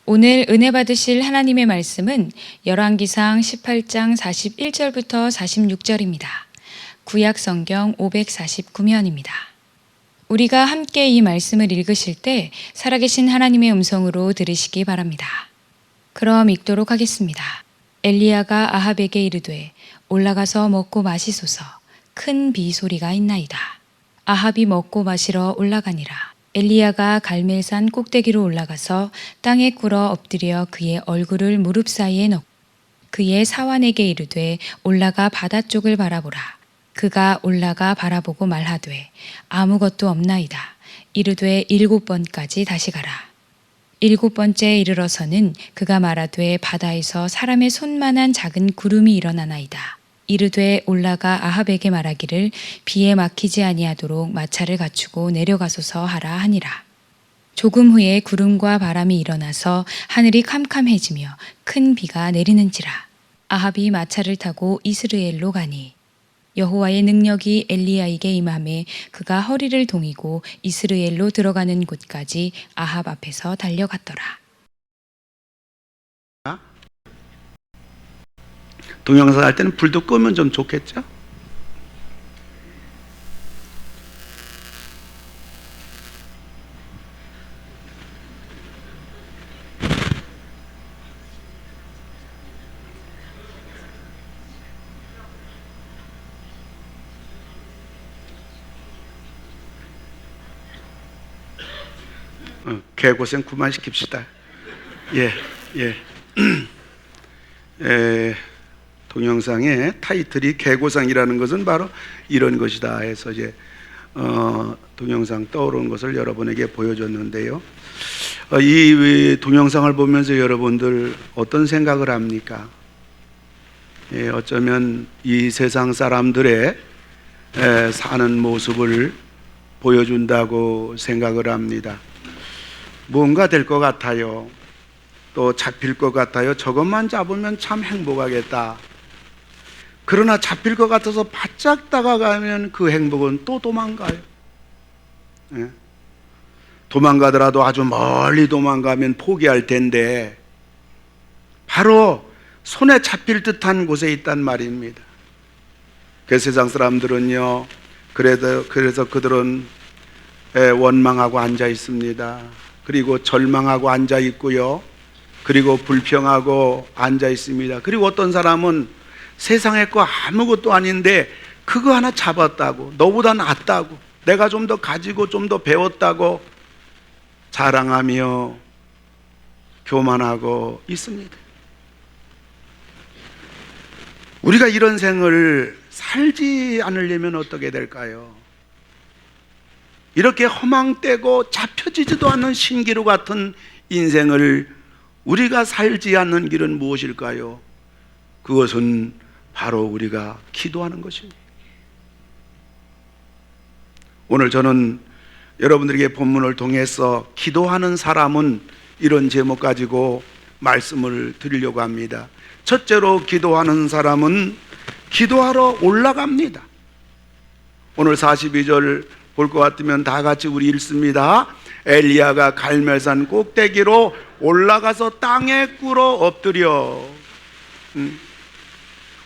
오늘 은혜 받으실 하나님의 말씀은 열왕기상 18장 41절부터 46절입니다. 구약 성경 549면입니다. 우리가 함께 이 말씀을 읽으실 때 살아계신 하나님의 음성으로 들으시기 바랍니다. 그럼 읽도록 하겠습니다. 엘리야가 아합에게 이르되 올라가서 먹고 마시소서. 큰 비 소리가 있나이다. 아합이 먹고 마시러 올라가니라. 엘리야가 갈멜산 꼭대기로 올라가서 땅에 꿇어 엎드려 그의 얼굴을 무릎 사이에 넣고 그의 사환에게 이르되 올라가 바다 쪽을 바라보라. 그가 올라가 바라보고 말하되 아무것도 없나이다. 이르되 7번까지 다시 가라. 7번째에 이르러서는 그가 말하되 바다에서 사람의 손만한 작은 구름이 일어나나이다. 이르되 올라가 아합에게 말하기를 비에 막히지 아니하도록 마차를 갖추고 내려가소서 하라 하니라. 조금 후에 구름과 바람이 일어나서 하늘이 캄캄해지며 큰 비가 내리는지라. 아합이 마차를 타고 이스라엘로 가니 여호와의 능력이 엘리야에게 임하매 그가 허리를 동이고 이스라엘로 들어가는 곳까지 아합 앞에서 달려갔더라. 동영상 할 때는 불도 끄면 좀 좋겠죠? 개고생 그만시킵시다. 동영상의 타이틀이 개고생이라는 것은 바로 이런 것이다 해서 이제 동영상 떠오른 것을 여러분에게 보여줬는데요. 이 동영상을 보면서 여러분들 어떤 생각을 합니까? 어쩌면 이 세상 사람들의 사는 모습을 보여준다고 생각을 합니다. 뭔가 될 것 같아요. 또 잡힐 것 같아요. 저것만 잡으면 참 행복하겠다. 그러나 잡힐 것 같아서 바짝 다가가면 그 행복은 또 도망가요. 도망가더라도 아주 멀리 도망가면 포기할 텐데 바로 손에 잡힐 듯한 곳에 있단 말입니다. 그 세상 사람들은요, 그래서 그들은 원망하고 앉아 있습니다. 그리고 절망하고 앉아 있고요. 그리고 불평하고 앉아 있습니다. 그리고 어떤 사람은 세상의 거 아무것도 아닌데 그거 하나 잡았다고, 너보다 낫다고, 내가 좀 더 가지고 좀 더 배웠다고 자랑하며 교만하고 있습니다. 우리가 이런 생을 살지 않으려면 어떻게 될까요? 이렇게 허망되고 잡혀지지도 않는 신기루 같은 인생을 우리가 살지 않는 길은 무엇일까요? 그것은 바로 우리가 기도하는 것입니다. 오늘 저는 여러분들에게 본문을 통해서 기도하는 사람은 이런 제목 가지고 말씀을 드리려고 합니다. 첫째로 기도하는 사람은 기도하러 올라갑니다. 오늘 42절 볼 것 같으면 다 같이 우리 읽습니다. 엘리야가 갈멜산 꼭대기로 올라가서 땅에 꿇어 엎드려.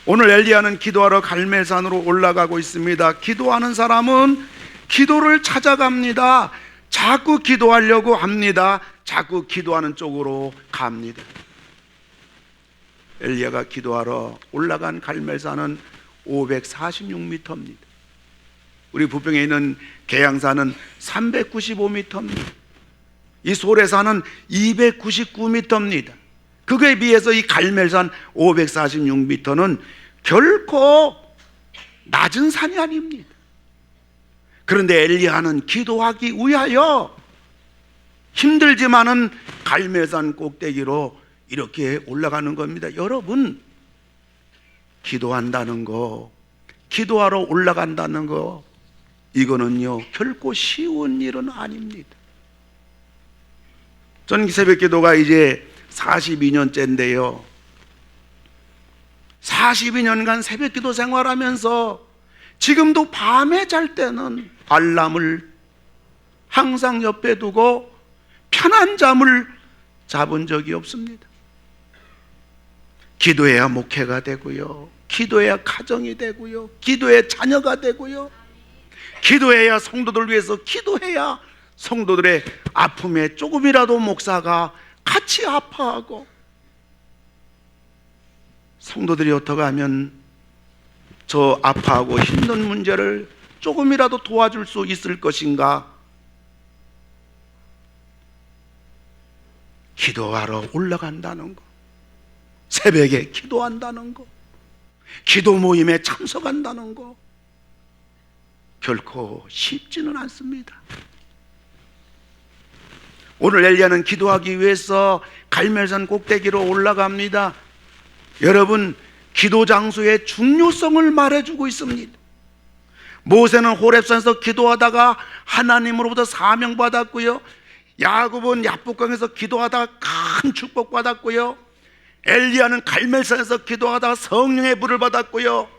오늘 엘리야는 기도하러 갈멜산으로 올라가고 있습니다. 기도하는 사람은 기도를 찾아갑니다. 자꾸 기도하려고 합니다. 자꾸 기도하는 쪽으로 갑니다. 엘리야가 기도하러 올라간 갈멜산은 546m입니다. 우리 부평에 있는 계양산은 395m입니다. 이 소래산은 299m입니다. 그거에 비해서 이 갈멜산 546m는 결코 낮은 산이 아닙니다. 그런데 엘리야는 기도하기 위하여 힘들지만은 갈멜산 꼭대기로 이렇게 올라가는 겁니다. 여러분, 기도한다는 거, 기도하러 올라간다는 거, 이거는요 결코 쉬운 일은 아닙니다. 저는 새벽 기도가 이제 42년째인데요 42년간 새벽 기도 생활하면서 지금도 밤에 잘 때는 알람을 항상 옆에 두고 편한 잠을 잡은 적이 없습니다. 기도해야 목회가 되고요, 기도해야 가정이 되고요, 기도해야 자녀가 되고요, 기도해야 성도들 위해서 기도해야 성도들의 아픔에 조금이라도 목사가 같이 아파하고, 성도들이 어떻게 하면 저 아파하고 힘든 문제를 조금이라도 도와줄 수 있을 것인가? 기도하러 올라간다는 거, 새벽에 기도한다는 거, 기도 모임에 참석한다는 거 결코 쉽지는 않습니다. 오늘 엘리야는 기도하기 위해서 갈멜산 꼭대기로 올라갑니다. 여러분, 기도 장소의 중요성을 말해주고 있습니다. 모세는 호렙산에서 기도하다가 하나님으로부터 사명받았고요, 야곱은 야복강에서 기도하다가 큰 축복받았고요, 엘리야는 갈멜산에서 기도하다가 성령의 불을 받았고요,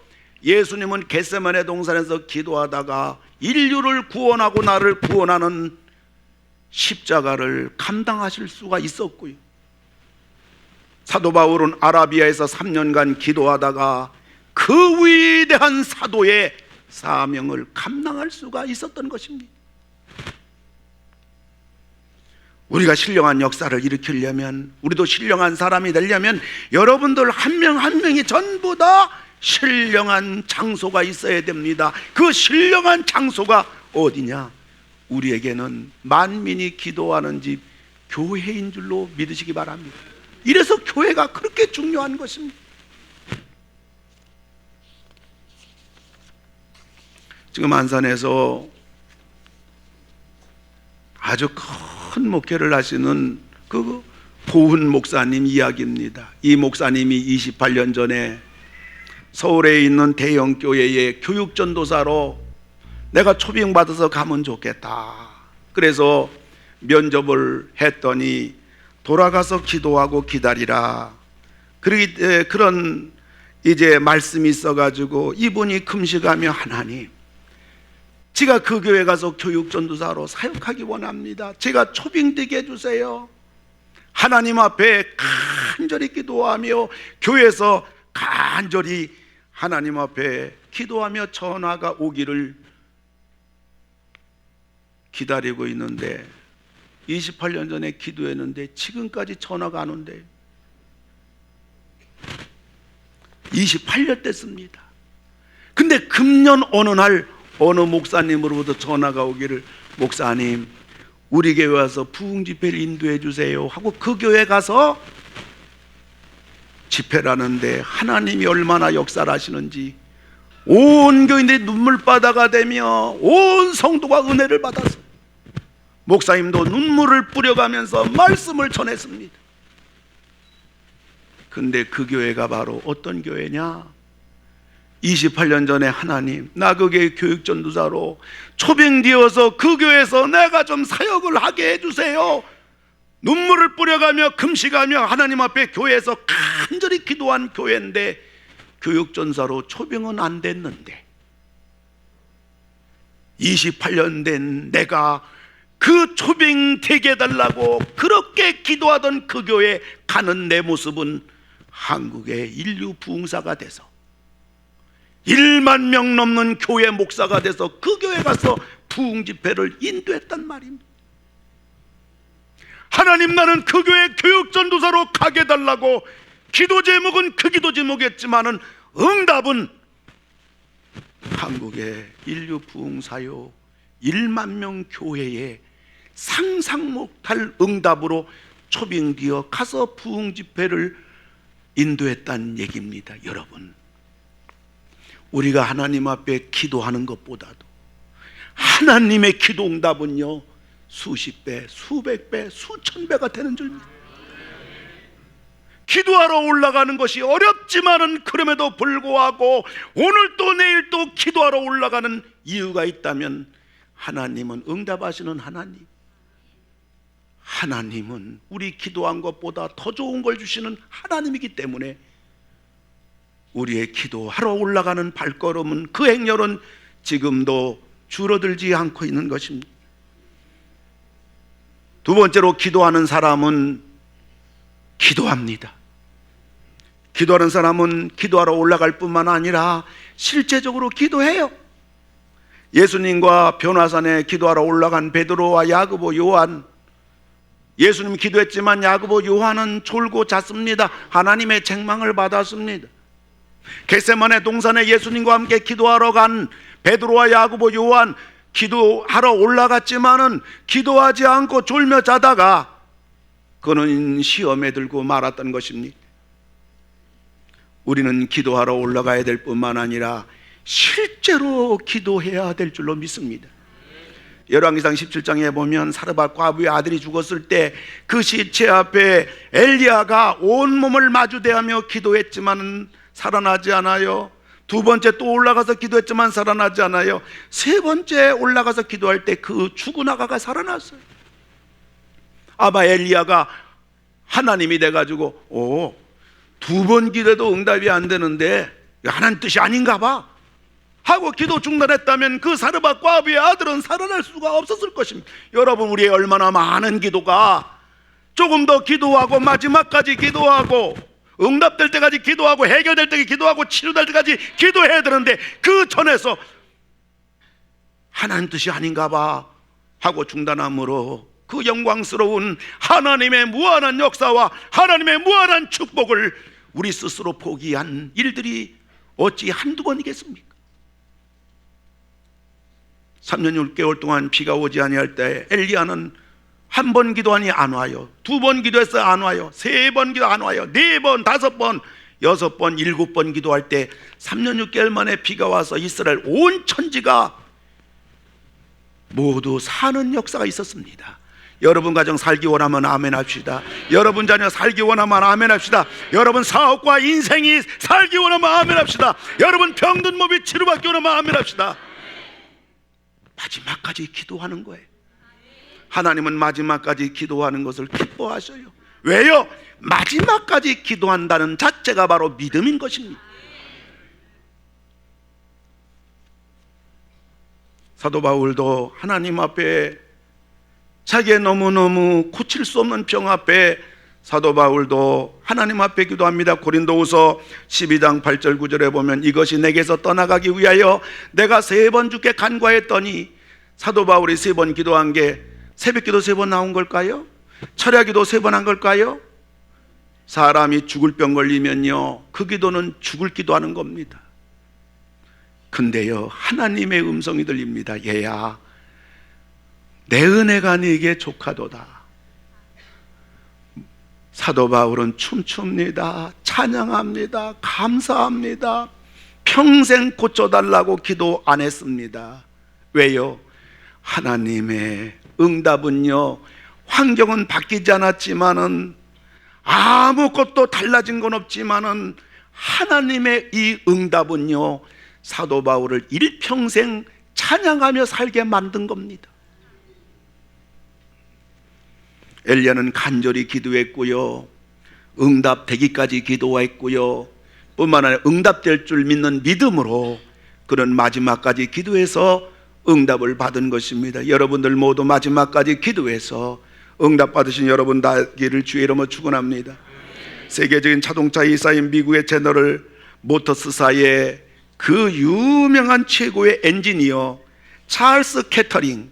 예수님은 겟세마네 동산에서 기도하다가 인류를 구원하고 나를 구원하는 십자가를 감당하실 수가 있었고요, 사도 바울은 아라비아에서 3년간 기도하다가 그 위대한 사도의 사명을 감당할 수가 있었던 것입니다. 우리가 신령한 역사를 일으키려면, 우리도 신령한 사람이 되려면 여러분들 한 명 한 명이 전부 다 신령한 장소가 있어야 됩니다. 그 신령한 장소가 어디냐? 우리에게는 만민이 기도하는 집 교회인 줄로 믿으시기 바랍니다. 이래서 교회가 그렇게 중요한 것입니다. 지금 안산에서 아주 큰 목회를 하시는 그 고은 목사님 이야기입니다. 이 목사님이 28년 전에 서울에 있는 대형 교회의 교육전도사로 내가 초빙받아서 가면 좋겠다, 그래서 면접을 했더니 돌아가서 기도하고 기다리라, 그런 이제 말씀이 있어가지고 이분이 금식하며, 하나님, 제가 그 교회 가서 교육전도사로 사역하기 원합니다. 제가 초빙되게 해주세요. 하나님 앞에 간절히 기도하며 교회에서 간절히 하나님 앞에 기도하며 전화가 오기를 기다리고 있는데, 28년 전에 기도했는데 지금까지 전화가 안 온대요. 28년 됐습니다. 근데 금년 어느 날 어느 목사님으로부터 전화가 오기를, 목사님, 우리 교회 와서 부흥 집회를 인도해 주세요 하고 그 교회 가서 집회를 하는데 하나님이 얼마나 역사를 하시는지 온 교인들이 눈물바다가 되며 온 성도가 은혜를 받았어요. 목사님도 눈물을 뿌려가면서 말씀을 전했습니다. 근데 그 교회가 바로 어떤 교회냐? 28년 전에 하나님, 나 그 교회 교육전도사로 초빙되어서 그 교회에서 내가 좀 사역을 하게 해주세요. 눈물을 뿌려가며 금식하며 하나님 앞에 교회에서 간절히 기도한 교회인데 교육전사로 초빙은 안 됐는데 28년 된 내가 그 초빙 되게 해달라고 그렇게 기도하던 그 교회에 가는 내 모습은 한국의 인류 부흥사가 돼서 1만 명 넘는 교회 목사가 돼서 그 교회 가서 부흥 집회를 인도했단 말입니다. 하나님, 나는 그 교회 교육전도사로 가게 해달라고 기도 제목은 그 기도 제목이었지만은 응답은 한국의 인류 부흥사요 1만 명 교회에 상상 못할 응답으로 초빙되어 가서 부흥 집회를 인도했다는 얘기입니다. 여러분, 우리가 하나님 앞에 기도하는 것보다도 하나님의 기도 응답은요 수십 배, 수백 배, 수천 배가 되는 줄입니다. 기도하러 올라가는 것이 어렵지만은 그럼에도 불구하고 오늘 또 내일 또 기도하러 올라가는 이유가 있다면 하나님은 응답하시는 하나님, 하나님은 우리 기도한 것보다 더 좋은 걸 주시는 하나님이기 때문에 우리의 기도하러 올라가는 발걸음은, 그 행렬은 지금도 줄어들지 않고 있는 것입니다. 두 번째로, 기도하는 사람은 기도합니다. 기도하는 사람은 기도하러 올라갈 뿐만 아니라 실제적으로 기도해요. 예수님과 변화산에 기도하러 올라간 베드로와 야고보, 요한, 예수님 기도했지만 야고보, 요한은 졸고 잤습니다. 하나님의 책망을 받았습니다. 겟세마네 동산에 예수님과 함께 기도하러 간 베드로와 야고보, 요한, 기도하러 올라갔지만은 기도하지 않고 졸며 자다가 그는 시험에 들고 말았던 것입니다. 우리는 기도하러 올라가야 될 뿐만 아니라 실제로 기도해야 될 줄로 믿습니다. 열왕기상 17장에 보면 사르밧 과부의 아들이 죽었을 때 그 시체 앞에 엘리야가 온몸을 마주대하며 기도했지만 살아나지 않아요. 두 번째 또 올라가서 기도했지만 살아나지 않아요. 세 번째 올라가서 기도할 때 그 죽은 아가가 살아났어요. 아마 엘리야가 하나님이 돼가지고 두 번 기도해도 응답이 안 되는데 하나님 뜻이 아닌가 봐 하고 기도 중단했다면 그 사르밧 과부의 아들은 살아날 수가 없었을 것입니다. 여러분, 우리의 얼마나 많은 기도가 조금 더 기도하고 마지막까지 기도하고 응답될 때까지 기도하고 해결될 때까지 기도하고 치료될 때까지 기도해야 되는데 그 전에서 하나님 뜻이 아닌가 봐 하고 중단함으로 그 영광스러운 하나님의 무한한 역사와 하나님의 무한한 축복을 우리 스스로 포기한 일들이 어찌 한두 번이겠습니까? 3년 6개월 동안 비가 오지 아니할 때 엘리야는 한 번 기도하니 안 와요. 두 번 기도해서 안 와요. 세 번 기도 안 와요. 네 번, 다섯 번, 여섯 번, 일곱 번 기도할 때 3년 6개월 만에 비가 와서 이스라엘 온 천지가 모두 사는 역사가 있었습니다. 여러분 가정 살기 원하면 아멘 합시다. 여러분 자녀 살기 원하면 아멘 합시다. 여러분 사업과 인생이 살기 원하면 아멘 합시다. 여러분 병든 몸이 치료받기 원하면 아멘 합시다. 마지막까지 기도하는 거예요. 하나님은 마지막까지 기도하는 것을 기뻐하셔요. 왜요? 마지막까지 기도한다는 자체가 바로 믿음인 것입니다. 사도 바울도 하나님 앞에 자기의 너무너무 고칠 수 없는 병 앞에 사도 바울도 하나님 앞에 기도합니다. 고린도후서 12장 8절 9절에 보면 이것이 내게서 떠나가기 위하여 내가 3번 주께 간구하였더니, 사도 바울이 3번 기도한 게 새벽기도 3번 나온 걸까요? 철야기도 3번 한 걸까요? 사람이 죽을 병 걸리면요, 그 기도는 죽을 기도하는 겁니다. 근데요, 하나님의 음성이 들립니다. 얘야, 내 은혜가 네게 족하도다. 사도 바울은 춤춥니다. 찬양합니다. 감사합니다. 평생 고쳐달라고 기도 안 했습니다. 왜요? 하나님의 응답은요, 환경은 바뀌지 않았지만은, 아무것도 달라진 건 없지만은, 하나님의 이 응답은요, 사도 바울을 일평생 찬양하며 살게 만든 겁니다. 엘리야는 간절히 기도했고요, 응답되기까지 기도했고요, 뿐만 아니라 응답될 줄 믿는 믿음으로 그는 마지막까지 기도해서 응답을 받은 것입니다. 여러분들 모두 마지막까지 기도해서 응답 받으신 여러분 되기를 주의 이름으로 축원합니다. 세계적인 자동차 회사인 미국의 제너럴 모터스사의 그 유명한 최고의 엔지니어 찰스 캐터링,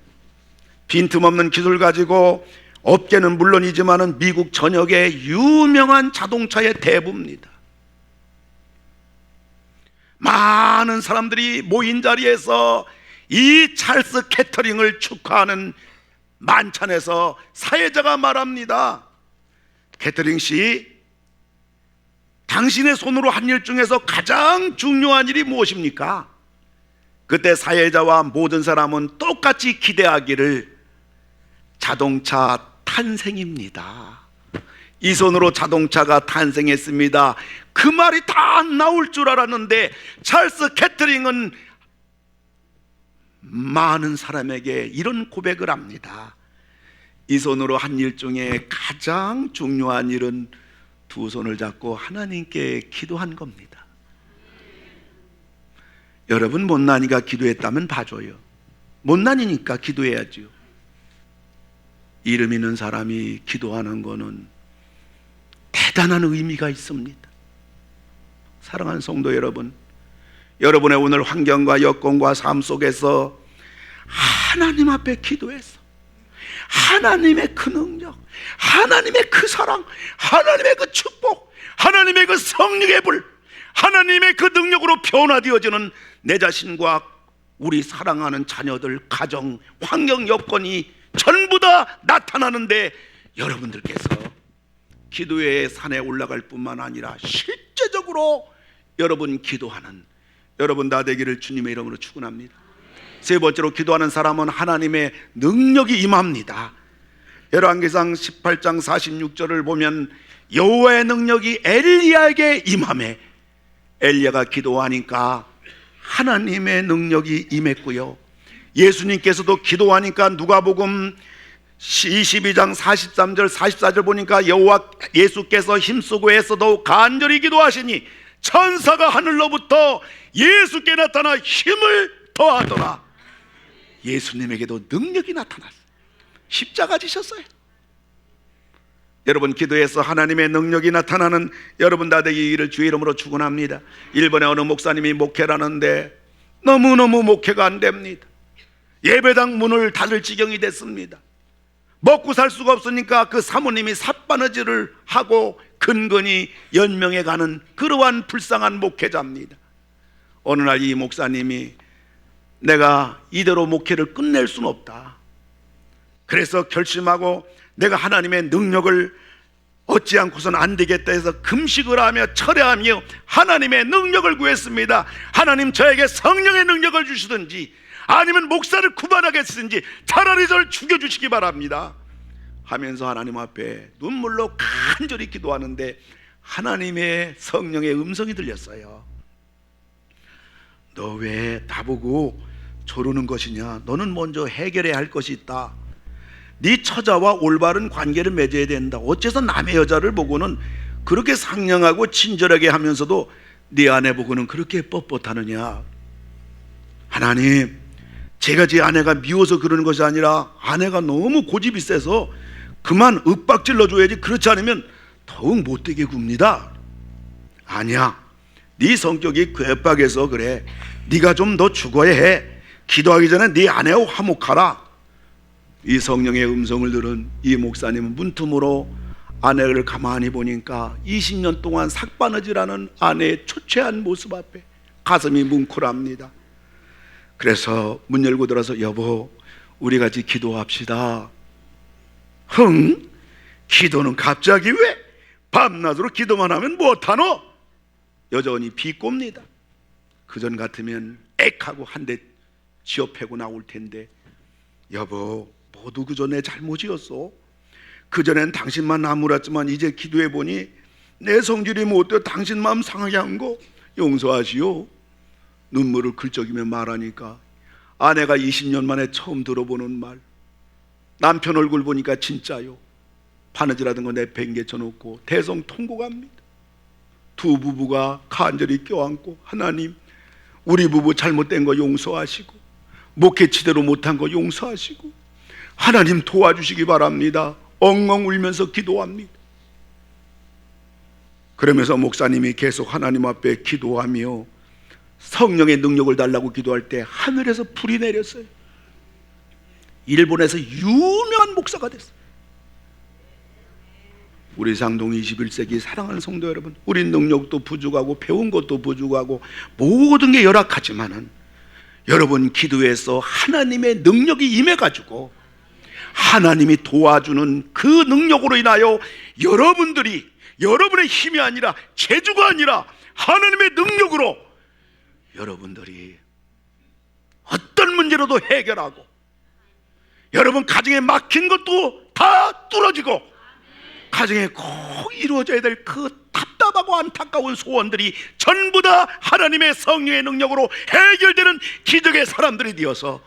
빈틈없는 기술 가지고 업계는 물론이지만은 미국 전역의 유명한 자동차의 대부입니다. 많은 사람들이 모인 자리에서 이 찰스 캐터링을 축하하는 만찬에서 사회자가 말합니다. 캐터링 씨, 당신의 손으로 한 일 중에서 가장 중요한 일이 무엇입니까? 그때 사회자와 모든 사람은 똑같이 기대하기를 자동차 탄생입니다. 이 손으로 자동차가 탄생했습니다. 그 말이 다 나올 줄 알았는데 찰스 캐터링은 많은 사람에게 이런 고백을 합니다. 이 손으로 한 일 중에 가장 중요한 일은 두 손을 잡고 하나님께 기도한 겁니다. 여러분, 못난이가 기도했다면 봐줘요. 못난이니까 기도해야죠. 이름 있는 사람이 기도하는 거는 대단한 의미가 있습니다. 사랑하는 성도 여러분, 여러분의 오늘 환경과 여건과 삶 속에서 하나님 앞에 기도해서 하나님의 그 능력, 하나님의 그 사랑, 하나님의 그 축복, 하나님의 그 성령의 불, 하나님의 그 능력으로 변화되어지는 내 자신과 우리 사랑하는 자녀들, 가정, 환경, 여건이 전부 다 나타나는데 여러분들께서 기도의 산에 올라갈 뿐만 아니라 실제적으로 여러분 기도하는 여러분 다 되기를 주님의 이름으로 축원합니다. 세 번째로 기도하는 사람은 하나님의 능력이 임합니다. 열왕기상 18장 46절을 보면 여호와의 능력이 엘리야에게 임하매 엘리야가 기도하니까 하나님의 능력이 임했고요. 예수님께서도 기도하니까 누가복음 22장 43절 44절 보니까 여호와 예수께서 힘쓰고 애써도 간절히 기도하시니 천사가 하늘로부터 예수께 나타나 힘을 더하더라. 예수님에게도 능력이 나타났어요. 십자가 지셨어요. 여러분 기도해서 하나님의 능력이 나타나는 여러분 다 되기를 주의 이름으로 축원합니다. 일본의 어느 목사님이 목회를 하는데 너무너무 목회가 안 됩니다. 예배당 문을 닫을 지경이 됐습니다. 먹고 살 수가 없으니까 그 사모님이 삿바느질을 하고 근근히 연명해 가는 그러한 불쌍한 목회자입니다. 어느 날 이 목사님이 내가 이대로 목회를 끝낼 수는 없다. 그래서 결심하고 내가 하나님의 능력을 얻지 않고서는 안 되겠다 해서 금식을 하며 철회하며 하나님의 능력을 구했습니다. 하나님 저에게 성령의 능력을 주시든지 아니면 목사를 구만하겠든지 차라리 저를 죽여주시기 바랍니다 하면서 하나님 앞에 눈물로 간절히 기도하는데 하나님의 성령의 음성이 들렸어요. 너 왜 나보고 조르는 것이냐? 너는 먼저 해결해야 할 것이 있다. 네 처자와 올바른 관계를 맺어야 된다. 어째서 남의 여자를 보고는 그렇게 상냥하고 친절하게 하면서도 네 아내 보고는 그렇게 뻣뻣하느냐? 하나님, 제가 제 아내가 미워서 그러는 것이 아니라 아내가 너무 고집이 세서 그만 윽박질러 줘야지 그렇지 않으면 더욱 못되게 굽니다. 아니야, 네 성격이 괴팍해서 그래. 네가 좀 더 죽어야 해. 기도하기 전에 네 아내와 화목하라. 이 성령의 음성을 들은 이 목사님은 문틈으로 아내를 가만히 보니까 20년 동안 삭바느질하는 아내의 초췌한 모습 앞에 가슴이 뭉클합니다. 그래서 문 열고 들어서 여보, 우리 같이 기도합시다. 흥? 기도는 갑자기 왜? 밤낮으로 기도만 하면 못하노? 여전히 비꼽니다. 그전 같으면 액하고 한 대 지어 패고 나올 텐데 여보, 모두 그저 내 잘못이었어. 그전엔 당신만 나무랐지만 이제 기도해보니 내 성질이 못되어 당신 마음 상하게 한 거 용서하시오. 눈물을 긁적이며 말하니까 아내가 20년 만에 처음 들어보는 말, 남편 얼굴 보니까 진짜요. 바느질하던 거 내팽개쳐 놓고 대성통곡합니다. 두 부부가 간절히 껴안고 하나님, 우리 부부 잘못된 거 용서하시고 목회 제대로 못한 거 용서하시고 하나님 도와주시기 바랍니다. 엉엉 울면서 기도합니다. 그러면서 목사님이 계속 하나님 앞에 기도하며 성령의 능력을 달라고 기도할 때 하늘에서 불이 내렸어요. 일본에서 유명한 목사가 됐어요. 우리 상동 21세기 사랑하는 성도 여러분, 우리 능력도 부족하고 배운 것도 부족하고 모든 게 열악하지만은 여러분 기도해서 하나님의 능력이 임해가지고 하나님이 도와주는 그 능력으로 인하여 여러분들이 여러분의 힘이 아니라 재주가 아니라 하나님의 능력으로 여러분들이 어떤 문제로도 해결하고 여러분 가정에 막힌 것도 다 뚫어지고 가정에 꼭 이루어져야 될 그 답답하고 안타까운 소원들이 전부 다 하나님의 성령의 능력으로 해결되는 기적의 사람들이 되어서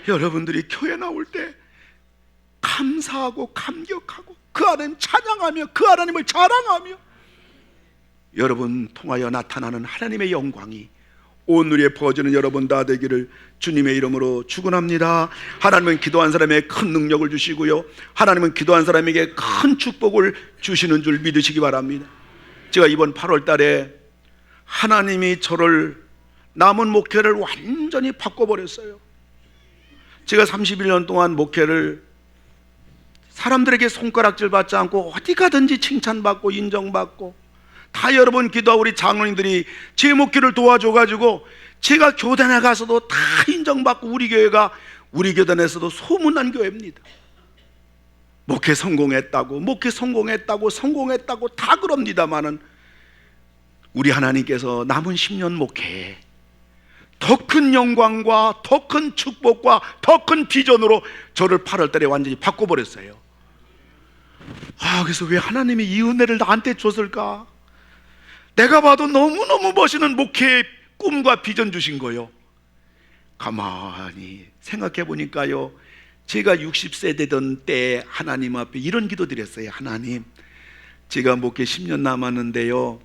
여러분들이 교회 나올 때 감사하고 감격하고 그 하나님 찬양하며 그 하나님을 자랑하며 여러분 통하여 나타나는 하나님의 영광이 온 누리에 퍼지는 여러분 다 되기를 주님의 이름으로 축원합니다. 하나님은 기도한 사람에게 큰 능력을 주시고요, 하나님은 기도한 사람에게 큰 축복을 주시는 줄 믿으시기 바랍니다. 제가 이번 8월 달에 하나님이 저를, 남은 목회를 완전히 바꿔버렸어요. 제가 31년 동안 목회를 사람들에게 손가락질 받지 않고 어디 가든지 칭찬받고 인정받고, 다 여러분 기도하고 우리 장로님들이 제 목회를 도와줘가지고 제가 교단에 가서도 다 인정받고, 우리 교회가 우리 교단에서도 소문난 교회입니다. 목회 성공했다고 성공했다고 다 그럽니다마는 우리 하나님께서 남은 10년 목회에 더 큰 영광과 더 큰 축복과 더 큰 비전으로 저를 8월 달에 완전히 바꿔버렸어요. 그래서 왜 하나님이 이 은혜를 나한테 줬을까? 내가 봐도 너무너무 멋있는 목회의 꿈과 비전 주신 거요. 가만히 생각해 보니까요, 제가 60세 되던 때 하나님 앞에 이런 기도 드렸어요. 하나님, 제가 목회 10년 남았는데요,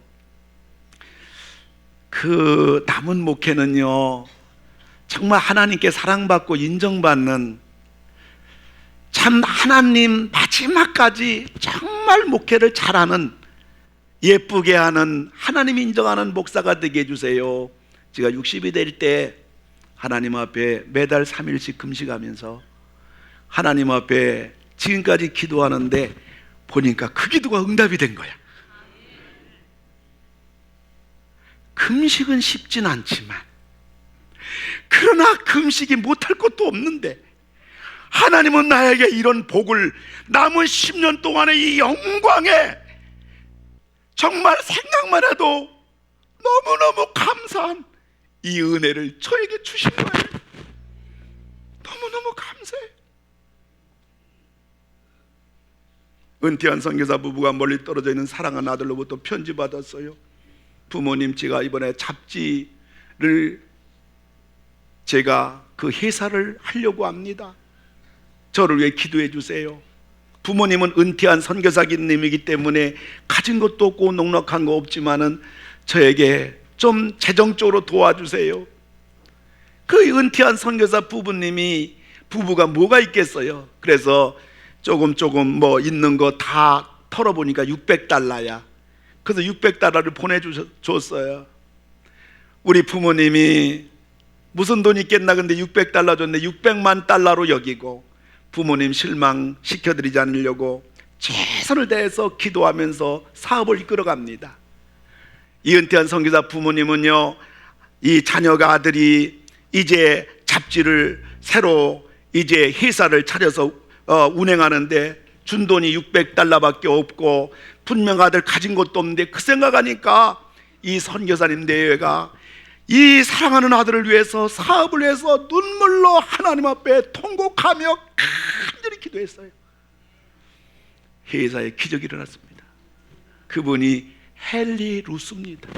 그 남은 목회는요, 정말 하나님께 사랑받고 인정받는, 참 하나님 마지막까지 정말 목회를 잘하는, 예쁘게 하는, 하나님이 인정하는 목사가 되게 해주세요. 제가 60이 될 때 하나님 앞에 매달 3일씩 금식하면서 하나님 앞에 지금까지 기도하는데 보니까 그 기도가 응답이 된 거야. 금식은 쉽진 않지만, 그러나 금식이 못할 것도 없는데 하나님은 나에게 이런 복을, 남은 10년 동안의 이 영광에 정말 생각만 해도 너무너무 감사한 이 은혜를 저에게 주신 거예요. 너무너무 감사해. 은퇴한 선교사 부부가 멀리 떨어져 있는 사랑하는 아들로부터 편지 받았어요. 부모님, 제가 이번에 잡지를, 제가 그 회사를 하려고 합니다. 저를 위해 기도해 주세요. 부모님은 은퇴한 선교사님이기 때문에 가진 것도 없고 넉넉한 거 없지만은 저에게 좀 재정적으로 도와주세요. 그 은퇴한 선교사 부부가 뭐가 있겠어요. 그래서 조금 뭐 있는 거 다 털어보니까 $600야. 그래서 $600를 보내줬어요. 우리 부모님이 무슨 돈 있겠나, 근데 $600 줬는데 $600만 여기고, 부모님 실망시켜드리지 않으려고 최선을 다해서 기도하면서 사업을 이끌어갑니다. 이 은퇴한 선교사 부모님은요, 이 자녀가, 아들이 이제 잡지를 새로 이제 회사를 차려서 운행하는데 준 돈이 $600밖에 없고, 분명 아들 가진 것도 없는데, 그 생각하니까 이 선교사님 대회가 이 사랑하는 아들을 위해서, 사업을 위해서 눈물로 하나님 앞에 통곡하며 간절히 기도했어요. 회사에 기적이 일어났습니다. 그분이 헨리 루스입니다.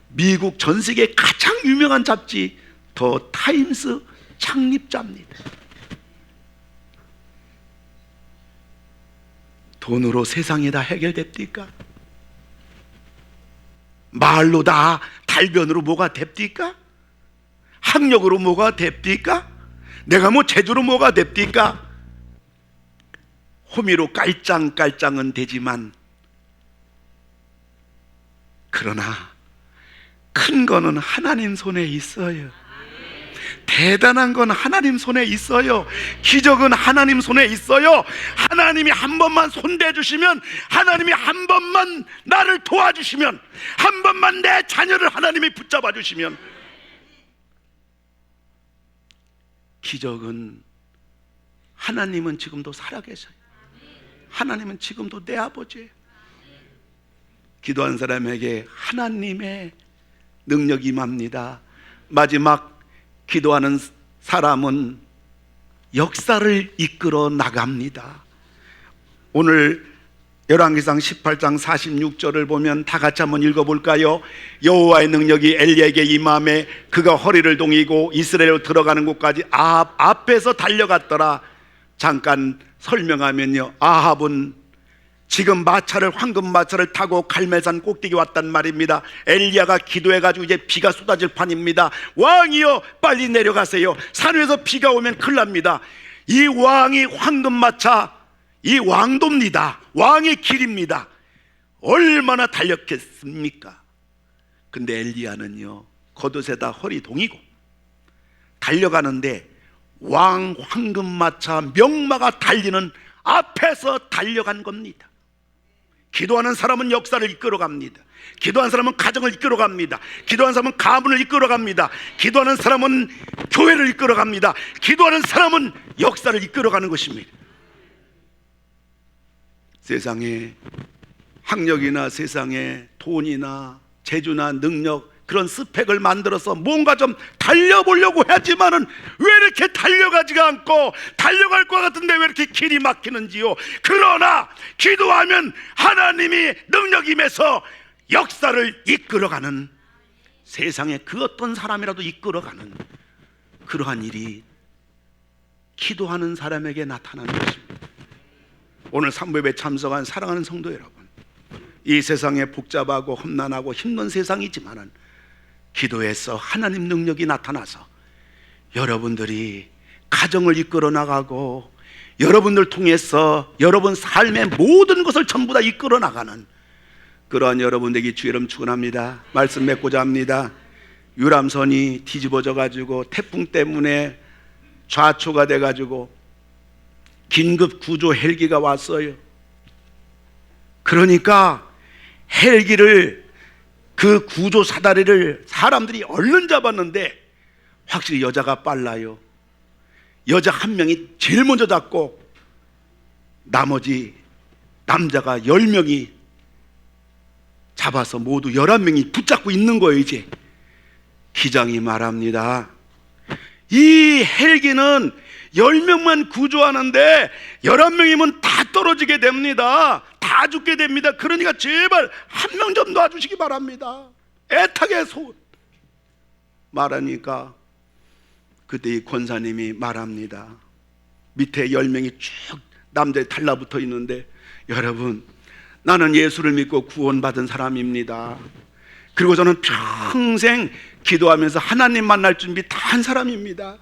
미국 전 세계 가장 유명한 잡지 더 타임스 창립자입니다. 돈으로 세상이 다 해결됩니까? 말로 다, 달변으로 뭐가 됩니까? 학력으로 뭐가 됩니까? 내가 뭐 제주로 뭐가 됩니까? 호미로 깔짱깔짱은 되지만, 그러나 큰 거는 하나님 손에 있어요. 대단한 건 하나님 손에 있어요. 기적은 하나님 손에 있어요. 하나님이 한 번만 손대주시면, 하나님이 한 번만 나를 도와주시면, 한 번만 내 자녀를 하나님이 붙잡아 주시면, 기적은, 하나님은 지금도 살아계셔요. 하나님은 지금도 내 아버지예요. 기도한 사람에게 하나님의 능력이 임합니다. 마지막 기도하는 사람은 역사를 이끌어 나갑니다. 오늘 열왕기상 18장 46절을 보면 다 같이 한번 읽어볼까요? 여호와의 능력이 엘리야에게 임함에 그가 허리를 동이고 이스라엘로 들어가는 곳까지 앞에서 달려갔더라. 잠깐 설명하면요, 아합은 지금 황금 마차를 타고 갈멜산 꼭대기 왔단 말입니다. 엘리야가 기도해가지고 이제 비가 쏟아질 판입니다. 왕이여 빨리 내려가세요. 산 위에서 비가 오면 큰일 납니다. 이 왕이 황금 마차, 이 왕도입니다. 왕의 길입니다. 얼마나 달렸겠습니까? 근데 엘리야는요, 겉옷에다 허리 동이고 달려가는데 왕 황금 마차 명마가 달리는 앞에서 달려간 겁니다. 기도하는 사람은 역사를 이끌어갑니다. 기도하는 사람은 가정을 이끌어갑니다. 기도하는 사람은 가문을 이끌어갑니다. 기도하는 사람은 교회를 이끌어갑니다. 기도하는 사람은 역사를 이끌어가는 것입니다. 세상에 학력이나 세상에 돈이나 재주나 능력, 그런 스펙을 만들어서 뭔가 좀 달려보려고 하지만은 왜 이렇게 달려가지가 않고, 달려갈 것 같은데 왜 이렇게 길이 막히는지요. 그러나 기도하면 하나님이 능력 임해서 역사를 이끌어가는, 세상에 그 어떤 사람이라도 이끌어가는 그러한 일이 기도하는 사람에게 나타나는 것입니다. 오늘 삼부예배 참석한 사랑하는 성도 여러분, 이 세상에 복잡하고 험난하고 힘든 세상이지만은 기도에서 하나님 능력이 나타나서 여러분들이 가정을 이끌어 나가고, 여러분들 통해서 여러분 삶의 모든 것을 전부 다 이끌어 나가는 그러한 여러분 되기 주의 이름 축원합니다. 말씀 맺고자 합니다. 유람선이 뒤집어져 가지고 태풍 때문에 좌초가 돼 가지고 긴급 구조 헬기가 왔어요. 그러니까 헬기를, 그 구조 사다리를 사람들이 얼른 잡았는데 확실히 여자가 빨라요. 여자 한 명이 제일 먼저 잡고 나머지 남자가 10명이 잡아서 모두 11명이 붙잡고 있는 거예요. 이제 기장이 말합니다. 이 헬기는 10명만 구조하는데 11명이면 다 떨어지게 됩니다. 다 죽게 됩니다. 그러니까 제발 한 명 좀 놔주시기 바랍니다. 애타게 말하니까 그때 이 권사님이 말합니다. 밑에 10명이 쭉 남자에 달라붙어 있는데, 여러분, 나는 예수를 믿고 구원받은 사람입니다. 그리고 저는 평생 기도하면서 하나님 만날 준비 다 한 사람입니다.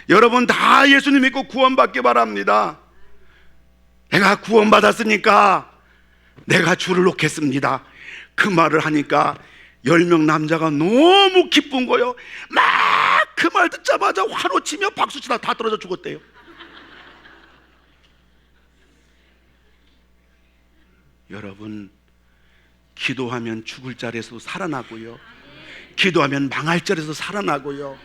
여러분 다 예수님 믿고 구원받기 바랍니다. 내가 구원받았으니까 내가 주를 놓겠습니다. 그 말을 하니까 10명 남자가 너무 기쁜 거요. 막 그 말 듣자마자 환호 치며 박수 치다 다 떨어져 죽었대요. 여러분, 기도하면 죽을 자리에서 살아나고요, 기도하면 망할 자리에서 살아나고요,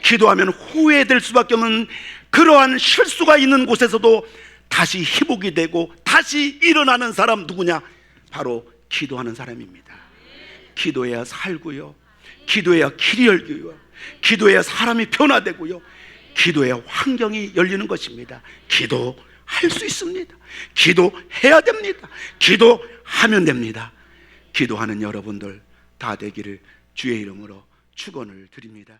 기도하면 후회될 수밖에 없는 그러한 실수가 있는 곳에서도 다시 회복이 되고 다시 일어나는 사람 누구냐? 바로 기도하는 사람입니다. 기도해야 살고요, 기도해야 길이 열리고요, 기도해야 사람이 변화되고요, 기도해야 환경이 열리는 것입니다. 기도할 수 있습니다. 기도해야 됩니다. 기도하면 됩니다. 기도하는 여러분들 다 되기를 주의 이름으로 축원을 드립니다.